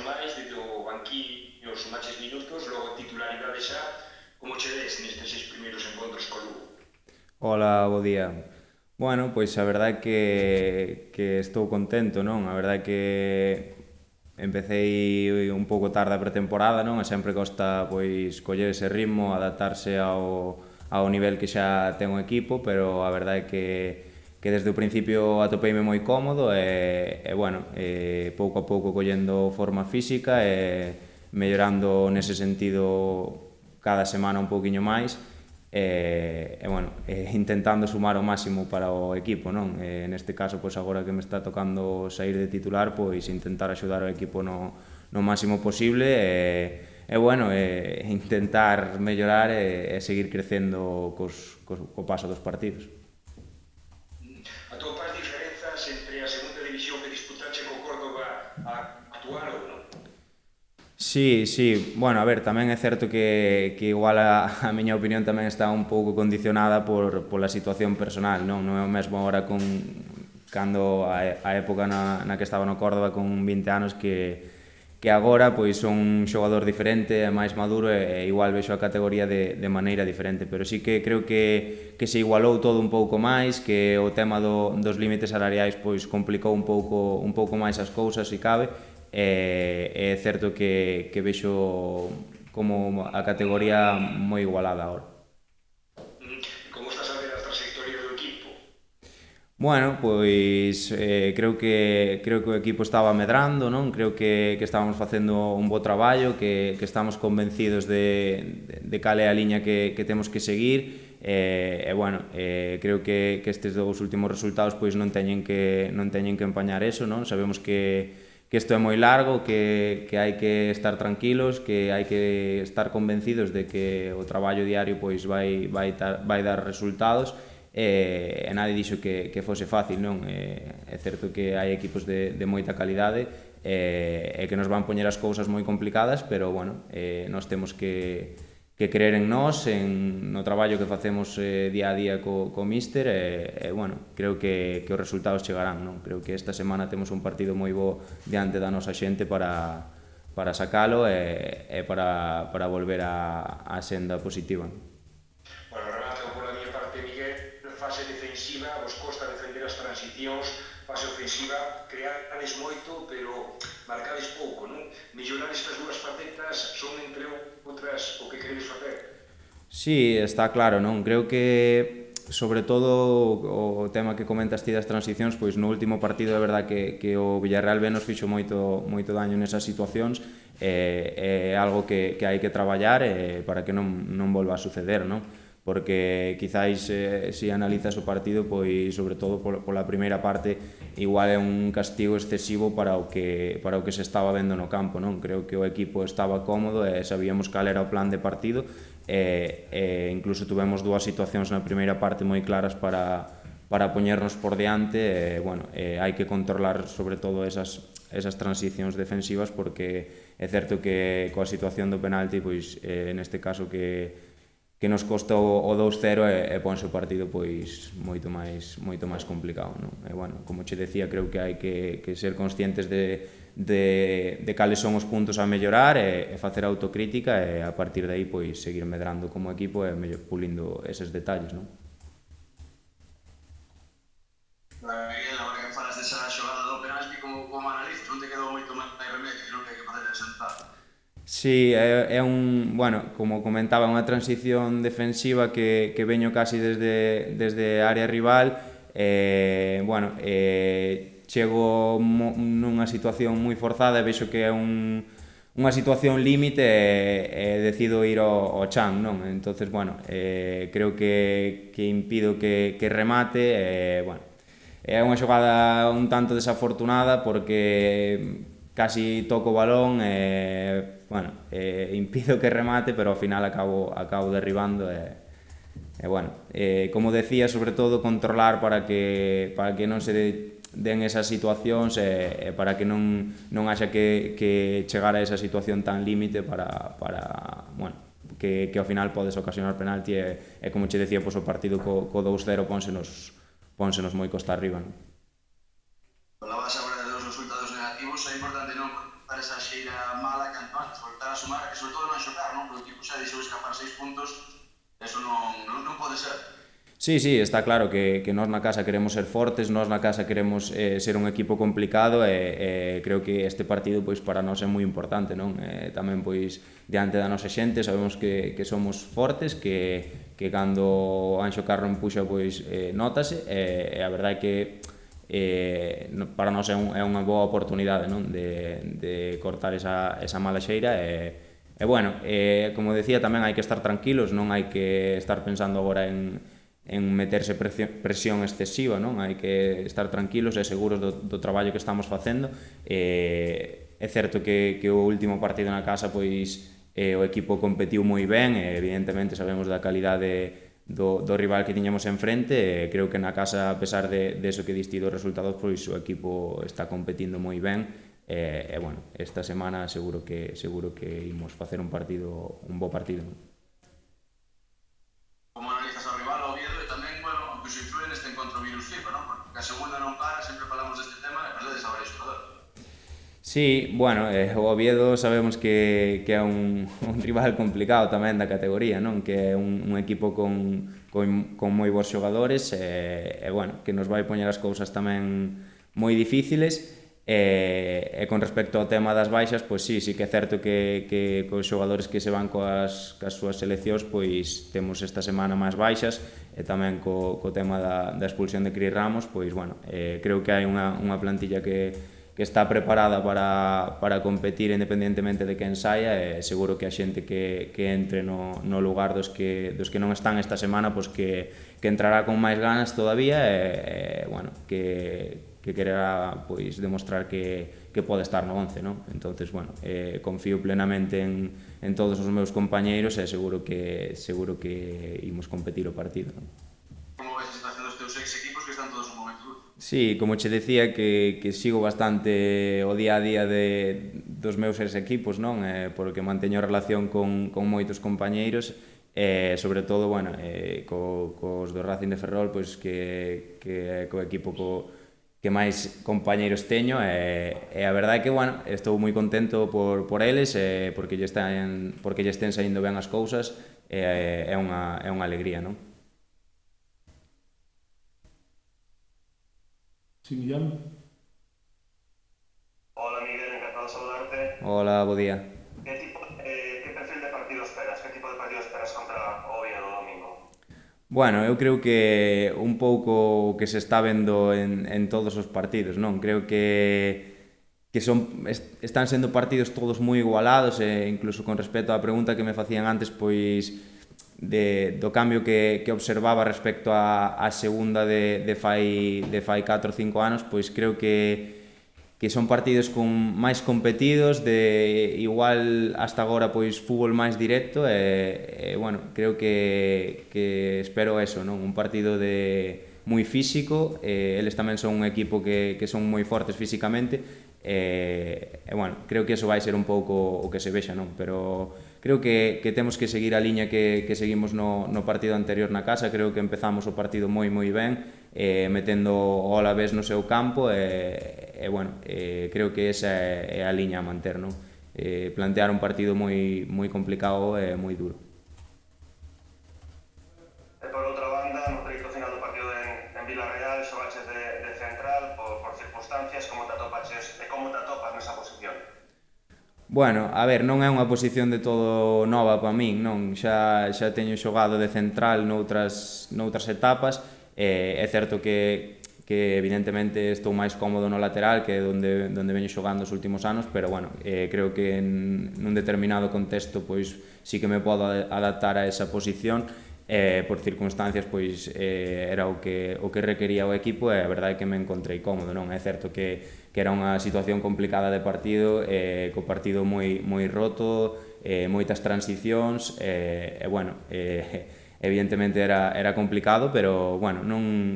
máis, desde o banquillo, sumaches minutos, logo titularidade xa, como che ves nestes 6 primeiros encontros co Lugo? Hola, bo día. Bueno, pois a verdade é que estou contento, non? A verdade é que empecéi un pouco tarde a pretemporada, non? E sempre costa pois coller ese ritmo, adaptarse ao nivel que xa ten o equipo, pero a verdade é que desde o principio atopeime moi cómodo bueno, pouco a pouco collendo forma física e mellorando nese sentido cada semana un pouquiño máis bueno, intentando sumar o máximo para o equipo, non? Neste caso, pois agora que me está tocando sair de titular, pois intentar axudar ao equipo no máximo posible bueno, intentar mellorar e seguir crecendo co paso dos partidos. Atopas diferenzas entre a segunda división que disputache co Córdoba a actual ou non? Sí, sí, bueno, a ver, tamén é certo que igual a miña opinión tamén está un pouco condicionada pola situación personal, non? Non é o mesmo agora cando a época na que estaba no Córdoba con 20 anos que agora pois son un xogador diferente, é máis maduro e igual vexo a categoría de maneira diferente, pero sí que creo que se igualou todo un pouco máis, que o tema dos límites salariais pois complicou un pouco máis as cousas se cabe, é certo que vexo como a categoría moi igualada agora. Como estás a ver a trayectoria do equipo? Bueno, pois creo que o equipo estaba medrando, non? Creo que estábamos facendo un bo traballo, que estamos convencidos de cal é a liña que temos que seguir bueno, creo que estes dous últimos resultados pois non teñen que empañar eso, non? Sabemos que isto é moi largo, que hai que estar tranquilos, que hai que estar convencidos de que o traballo diario pois vai dar resultados nadie dixo que fose fácil, non? É certo que hai equipos de moita calidade que nos van poñer as cousas moi complicadas, pero bueno, nós temos que creer en nós, no traballo que facemos día a día co míster bueno, creo que os resultados chegarán, non? Creo que esta semana temos un partido moi bo diante da nosa xente para sacalo para volver á senda positiva. Bueno, remato pola miña parte, Miguel, fase defensiva, vos costa defender as transicións, fase ofensiva, creades moito, pero marcades pouco, non? Mellorar estas dúas facetas son, entre outras, o que queredes facer? Sí, está claro, non? Creo que, sobre todo, o tema que comentas ti das transicións, pois no último partido é verdad que o Villarreal B nos fixo moito daño nesas situacións é algo que hai que traballar para que non volva a suceder, non? Porque quizáis se analizas o partido, pois sobre todo pola primeira parte igual é un castigo excesivo para o que se estaba vendo no campo, non? Creo que o equipo estaba cómodo e sabíamos cal era o plan de partido incluso tuvemos dúas situacións na primeira parte moi claras para poñernos por diante bueno, hai que controlar sobre todo esas transicións defensivas porque é certo que coa situación do penalti pois neste caso que nos costa o 2-0 e ponse o partido pois moito máis complicado, non? Bueno, como che decía, creo que hai que ser conscientes de cales son os puntos a mellorar e facer autocrítica e a partir de aí pois seguir medrando como equipo e pulindo eses detalles, non? Miguel, agora que falas desa xogada do penalti como analistas, non te quedou moito máis remedio, non? Que hai que facer a sentar. Sí, bueno, como comentaba, unha transición defensiva que veño casi desde a área rival bueno, chego nunha situación moi forzada e vexo que é unha situación límite e decido ir ao chan, non? Entonces, bueno, creo que impido que remate bueno, é unha xogada un tanto desafortunada porque casi toco o balón bueno, impido que remate, pero ao final acabo derribando bueno, como decía, sobre todo controlar para que non se den esas situacións para que non haxa que chegar a esa situación tan límite para bueno, que ao final podes ocasionar penalti como che decía, pois o partido co 2-0 pónsenos moi costa arriba, non? Falabas agora dos resultados negativos, é importante non cortar esa xeira xa deixou escapar 6 puntos, eso non pode ser. Sí, está claro que nós na casa queremos ser fortes, nós na casa queremos ser un equipo complicado e creo que este partido pois para nós é moi importante, non? Tamén pois diante da nosa xente sabemos que somos fortes, que cando Anxo Carro empuxa pois notase e a verdade é que para nós é unha boa oportunidade, non? De cortar esa mala xeira e bueno, como decía tamén hai que estar tranquilos, non hai que estar pensando agora en meterse presión excesiva, non? Hai que estar tranquilos e seguros do traballo que estamos facendo. É certo que o último partido na casa pois o equipo competiu moi ben e evidentemente sabemos da calidade do rival que tiñamos enfrente e creo que na casa, a pesar de eso que diste dos resultados, pois o equipo está competindo moi ben e bueno, esta semana seguro que imos facer un bo partido. Como analizas ao rival, o Oviedo, e tamén, bueno, que se influe neste encontro virus FIFA, non? Porque a segunda non para, sempre falamos deste tema e perdedes a varios xogadores. Sí, bueno, o Oviedo sabemos que é un rival complicado tamén da categoría, non? Que é un equipo con moi bons xogadores e bueno, que nos vai poñer as cousas tamén moi difíciles e con respecto ao tema das baixas, pois sí que é certo que cos xogadores que se van coas súas seleccións pois temos esta semana máis baixas e tamén co tema da expulsión de Cris Ramos, pois bueno, creo que hai unha plantilla que está preparada para competir independentemente de quen saia e seguro que a xente que entre no lugar dos que non están esta semana pois que entrará con máis ganas todavía e bueno, que quererá pois demostrar que pode estar no 11, non? Entonces, bueno, confío plenamente en todos os meus compañeiros e seguro que imos competir o partido, non? Como ves a situación dos teus ex equipos que están todos un momento duro? Sí, como che decía que sigo bastante o día a día dos meus ex equipos, non? Porque manteño relación con moitos compañeiros e sobre todo, bueno, cos do Racing de Ferrol, pois que é co equipo que máis compañeiros teño e a verdade é que, bueno, estou moi contento por eles porque lle estén saindo ben as cousas é unha alegría, non? Sí, Millán. Hola Miguel, encantado de saludarte. Hola, bo día. ¿Qué perfil de partido esperas? ¿Qué tipo de partido esperas contra Oviedo o domingo? Bueno, eu creo que un pouco o que se está vendo en todos os partidos, non? Creo que están sendo partidos todos moi igualados e incluso con respecto á pregunta que me facían antes, pois do cambio que observaba respecto á segunda de fai 4 ou 5 anos, pois creo que son partidos máis competidos, de igual hasta agora pois fútbol máis directo e bueno, creo que espero eso, non? Un partido moi físico, eles tamén son un equipo que son moi fortes físicamente e bueno, creo que eso vai ser un pouco o que se vexa, non? Pero creo que temos que seguir a liña que seguimos no partido anterior na casa. Creo que empezamos o partido moi ben, metendo o Alavés no seu campo e bueno, creo que esa é a liña a manter, non? Plantear un partido moi complicado e moi duro. E por outra banda, no treito final do partido en Vilarreal, xogaches de central por circunstancias, como te atopas nesa posición? Bueno, a ver, non é unha posición de todo nova para min, non? Xa teño xogado de central noutras etapas, é certo que evidentemente estou máis cómodo no lateral que é onde veño xogando os últimos anos, pero bueno, creo que nun determinado contexto pois sí que me podo adaptar a esa posición por circunstancias pois era o que requería o equipo e a verdade é que me encontrei cómodo, non? É certo que era unha situación complicada de partido, co partido moi roto, moitas transicións e bueno, evidentemente era complicado, pero bueno,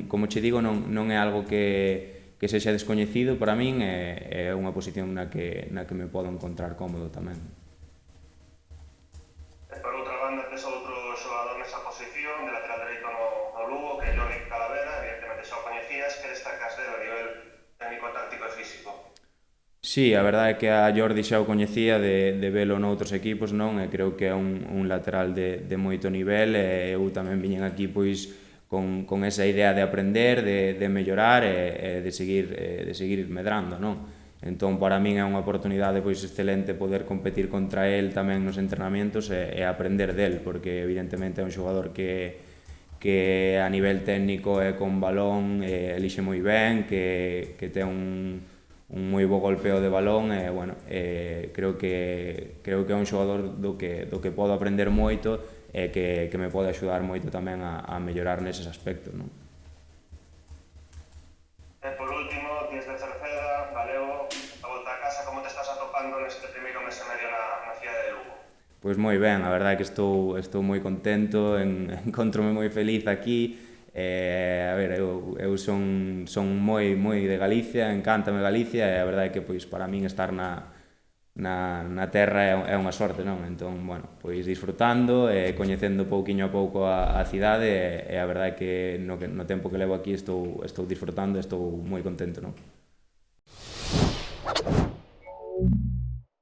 como che digo, non é algo que sexa descoñecido para min, é unha posición na que me podo encontrar cómodo tamén. E por outra banda, tes outro xogador nesa posición, de lateral dereito no Lugo, que é Jordi Calavera, evidentemente xa o coñecías, que destacas dele a nivel técnico, táctico e físico? Sí, a verdade é que a Jordi xa o coñecía de velo noutros equipos, non? E creo que é un lateral de moito nivel, e eu tamén viñen aquí pois con esa idea de aprender, de mellorar e de seguir medrando, non? Entón, para min é unha oportunidade pois excelente poder competir contra el tamén nos entrenamentos e aprender del, porque evidentemente é un xogador que a nivel técnico e con balón elixe moi ben, que ten un moi bo golpeo de balón e, bueno, creo que é un xogador do que podo aprender moito e que me pode axudar moito tamén a mellorar neses aspectos, non? Por último, tienes de Cerceda, galego, a volta a casa, como te estás atopando neste primeiro mes e medio na cidade de Lugo? Pois moi ben, a verdade é que estou moi contento, encontrome moi feliz aquí. A ver, eu son moi de Galicia, encántame Galicia e a verdade é que pois para min estar na terra é unha sorte, non? Entón, bueno, pois disfrutando e coñecendo pouquiño a pouco a cidade e a verdade é que no tempo que levo aquí estou disfrutando e estou moi contento, non?